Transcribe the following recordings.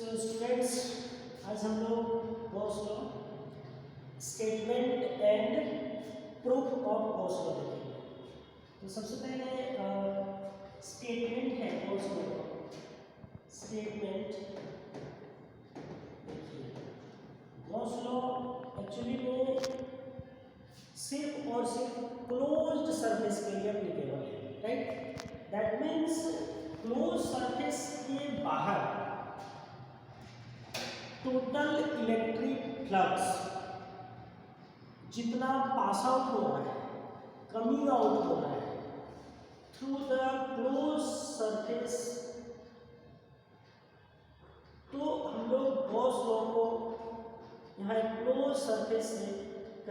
So students, आज हम लोग Gauss law statement and proof of Gauss law देखेंगे। तो सबसे पहले स्टेटमेंट है गॉस लॉ का। स्टेटमेंट देखिए, गॉस लॉ एक्चुअली में सिर्फ और सिर्फ क्लोज्ड सरफेस के लिए एप्लीकेबल है, right. That means close surface के बाहर टोटल इलेक्ट्रिक फ्लक्स जितना पास आउट हो रहा है, कमिंग आउट हो रहा है थ्रू द क्लोज सरफेस, तो हम लोग गॉस लॉ को यहाँ क्लोज सरफेस से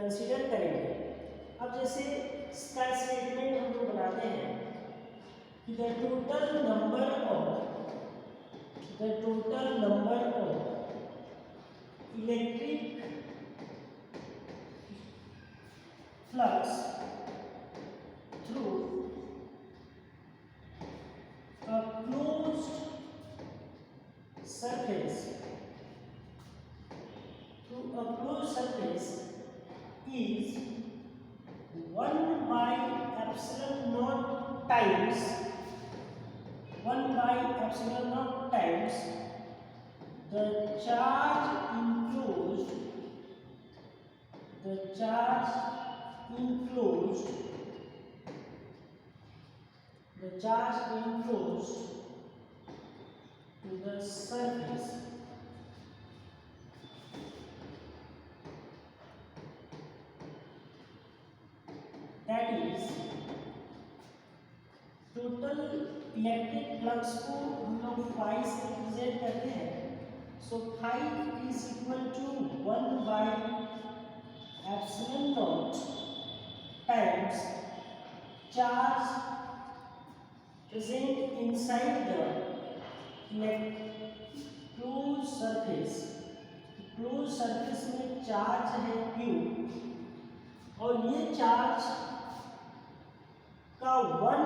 कंसीडर करेंगे। अब जैसे इसका स्टेटमेंट हम लोग बनाते हैं कि the total number of electric flux through a closed surface is 1 by epsilon naught times the charge enclosed to the surface that is total electric flux को हम लोग फाई से रिप्रेजेंट करते हैं। So phi is equal to 1 by epsilon naught times charge present inside the close surface. Close surface में charge है Q, और ये चार्ज का 1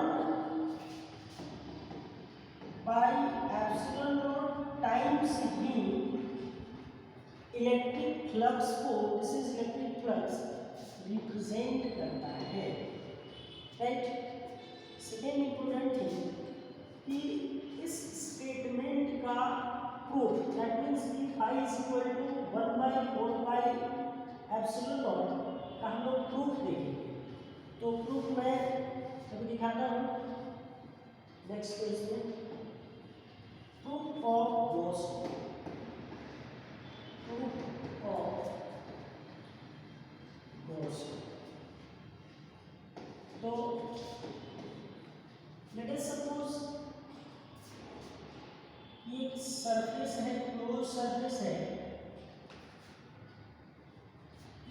बाई एप्सिलॉन नॉट टाइम्स भी इलेक्ट्रिक फ्लक्स को, this is electric flux, represent करता है, right. Second important thing कि इस स्टेटमेंट का प्रूफ, दैट मीन्स कि phi is equal to 1 by 4 pi epsilon naught का हम लोग प्रूफ देखेंगे। तो प्रूफ मैं अभी दिखाता हूँ नेक्स्ट पेज में। प्रूफ ऑफ गॉस तो लेट अस सपोज ये सरफेस है, क्लोज सरफेस है।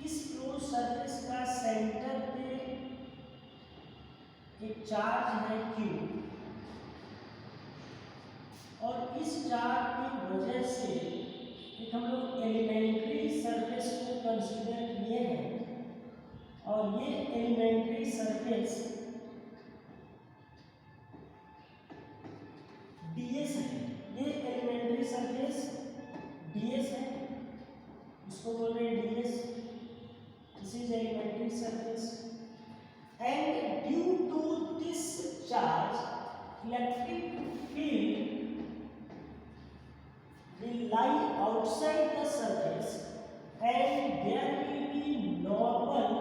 इस क्लोज सरफेस का सेंटर पे एक चार्ज है Q, और इस चार्ज की वजह से एक हम लोग एलिमेंट्री सरफेस को कंसीडर किए हैं, और ये एलिमेंट्री सरफेस ds है। ये एलिमेंट्री सरफेस ds है, इसको बोल रहे हैं ds। This is elementary surface, and due to this charge electric field will lie outside the surface and there will be normal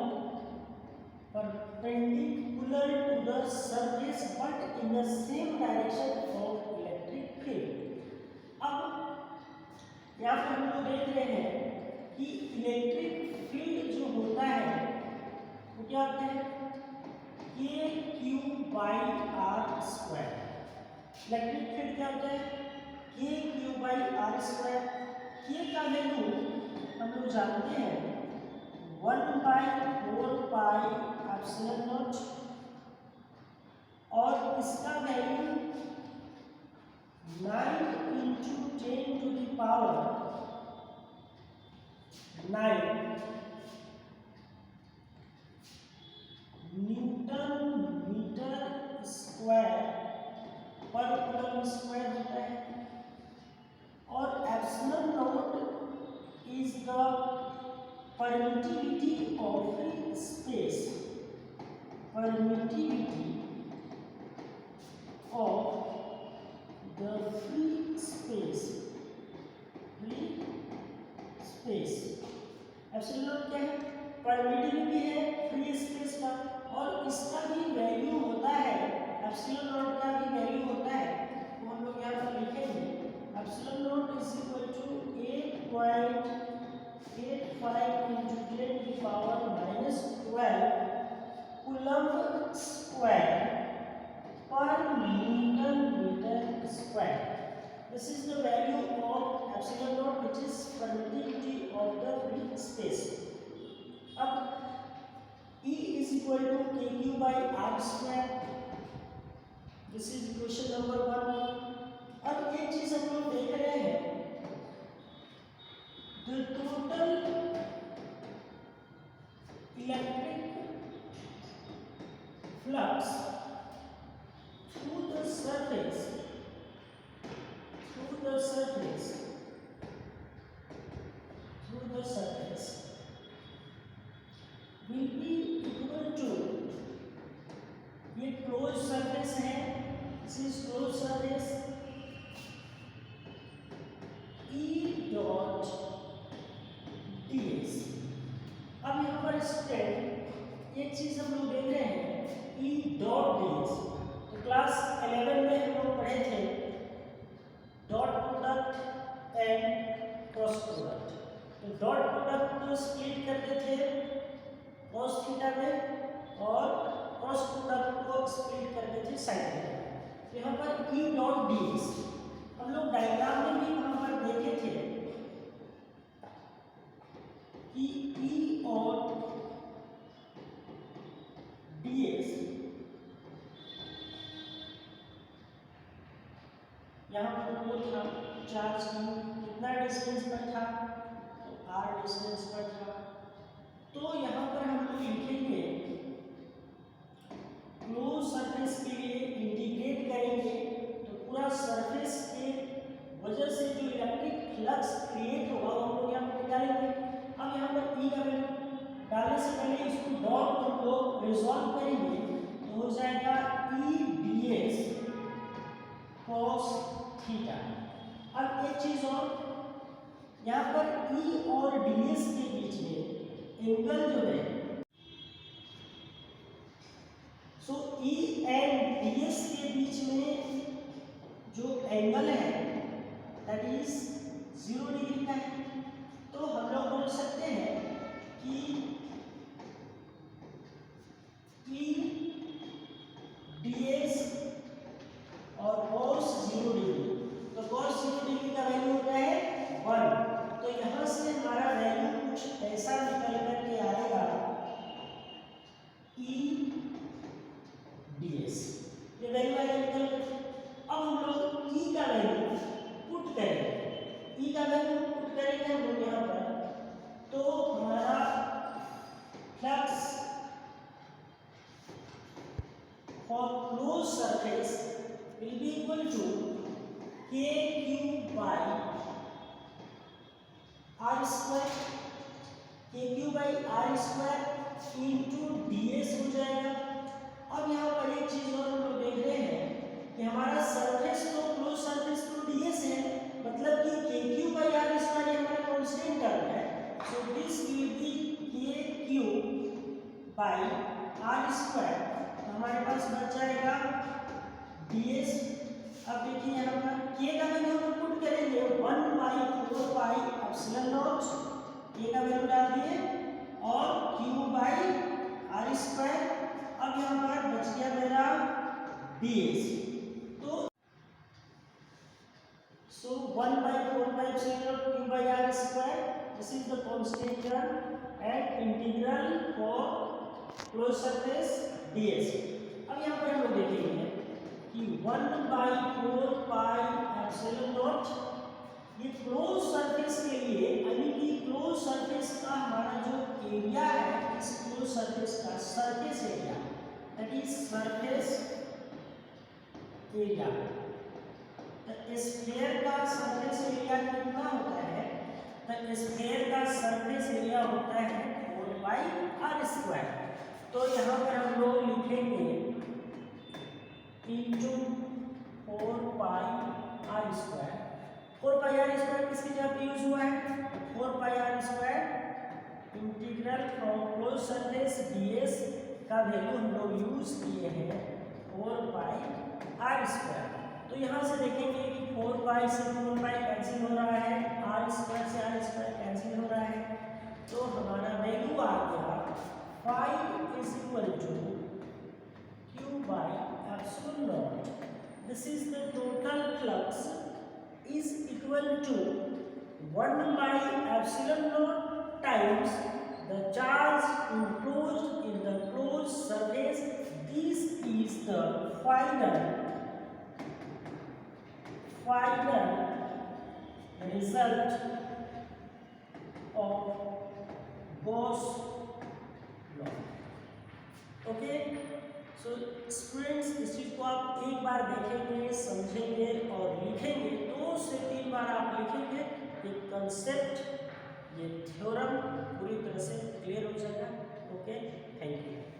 perpendicular to the surface but in the same direction of electric field। अब यहाँ पर हम लोग देख रहे हैं कि electric field जो होता है वो क्या होता है, KQ by R square. Electric field क्या होता है, KQ बाई आर स्क्वायर। के का वैल्यू हम लोग जानते हैं 1 बाई 4 पाई एप्सिलॉन नॉट, और इसका value 9 into 10 to the power 9 newton metre square पर कूलम स्क्वायर होता है। और free space, एप्सिलॉन नॉट क्या है, परमिटिव भी है फ्री स्पेस का, और इसका भी वैल्यू होता है, एप्सिलॉन नॉट का भी वैल्यू होता है, तो हम लोग यहाँ पर लिखेंगे epsilon naught is equal to 8.85 into 10 की power -12 coulomb square per Newton meter square. This is the value of epsilon naught, which is permittivity of the free space. अब E is equal to kq by r square. This is question number 1. अब एक चीज हम लोग देख रहे हैं, the total electric flux through the surface will be equal to, ये क्लोज सरफेस है, this is close surface, E dot ds. अब यहाँ पर स्टूडेंट एक चीज हम लोग देख रहे हैं, E डॉट ds, तो क्लास 11 में हम लोग पढ़े थे dot product and cross product. तो डॉट प्रोडक्ट को स्प्लिट करते थे cos थीटा में, और क्रॉस प्रोडक्ट को स्प्लिट करते थे साइन थीटा। तो यहाँ पर E डॉट ds हम लोग डायग्राम में भी वहाँ पर देखे थे कि E और ds यहाँ पर वो था चार्ज कितना डिस्टेंस पर था, तो r डिस्टेंस पर था। तो यहाँ पर हम लोग लिखेंगे क्लोज सरफेस के लिए इंटीग्रेट करेंगे, तो पूरा सरफेस के वजह से जो इलेक्ट्रिक फ्लक्स क्रिएट होगा वो हम लोग यहाँ पर निकालेंगे। अब यहाँ पर E का वैल्यू डालने से पहले इसको डॉट हम लोग रिजॉल्व करेंगे, तो हो जाएगा E ds cos थीटा। अब एक चीज और, यहाँ पर E और ds के बीच में एंगल जो है, सो E एंड ds के बीच में जो एंगल है दैट इज 0 डिग्री का है। तो हम लोग बोल सकते हैं कि E ds और cos 0 डिग्री, तो cos 0 डिग्री का वैल्यू होता है 1। तो यहाँ से हमारा वैल्यू कुछ ऐसा निकल करके आएगा E ds, ये वैल्यू आएगा निकल कर। अब हम लोग E का वैल्यू पुट करेंगे, E का वैल्यू पुट करेंगे हम लोग यहाँ पर, तो हमारा flux for close surface will be equal to kq by r square, kq by r square into ds हो जाएगा। अब यहाँ पर एक चीज और हम लोग देख रहे हैं कि हमारा सरफेस तो क्लोज सरफेस तो ds है, मतलब कि kq by r square ये हमारा कांस्टेंट टर्म है, so this will be kq by r square। हमारे पास बच जाएगा ds। अब देखिए यहाँ पर k का वैल्यू हम पुट करेंगे 1/4 पाई एप्सिलॉन नॉट, k का वैल्यू डाल दिए, और q बाई r स्क्वायर। अब यहाँ पर बच गया मेरा ds, तो सो 1/4 पाई epsilon not q by r square, this is the constant term and integral for close surface ds। अब यहाँ पर हम लोग देखेंगे कि 1/4 पाई एप्सिलॉन नॉट, ये क्लोज सरफेस के लिए, यानी कि क्लोज सरफेस का हमारा जो एरिया है, इस क्लोज सरफेस का surface area that is surface area, the sphere का सरफेस एरिया कितना होता है, द स्फीयर का सरफेस एरिया होता है 4 पाई r स्क्वायर। तो यहाँ पर हम लोग लिखेंगे into 4 pi r square, 4 pi r square किसकी जगह पे यूज हुआ है, 4 pi r square integral from close surface ds का वैल्यू हम लोग यूज किए हैं 4 पाई आर स्क्वायर। तो यहाँ से देखेंगे कि 4 पाई से 4 पाई कैंसिल हो रहा है, आर स्क्वायर से आर स्क्वायर कैंसिल हो रहा है, तो हमारा वैल्यू आ गया phi is equal to q by epsilon naught. This is the total flux is equal to 1 by epsilon naught times the charge enclosed in the closed surface. This is the final result of Gauss law. Okay, so students इस चीज को आप एक बार देखेंगे, समझेंगे और लिखेंगे, 2 से 3 बार आप लिखेंगे, ये कंसेप्ट, ये थ्योरम पूरी तरह से क्लियर हो जाएगा। Okay, thank you.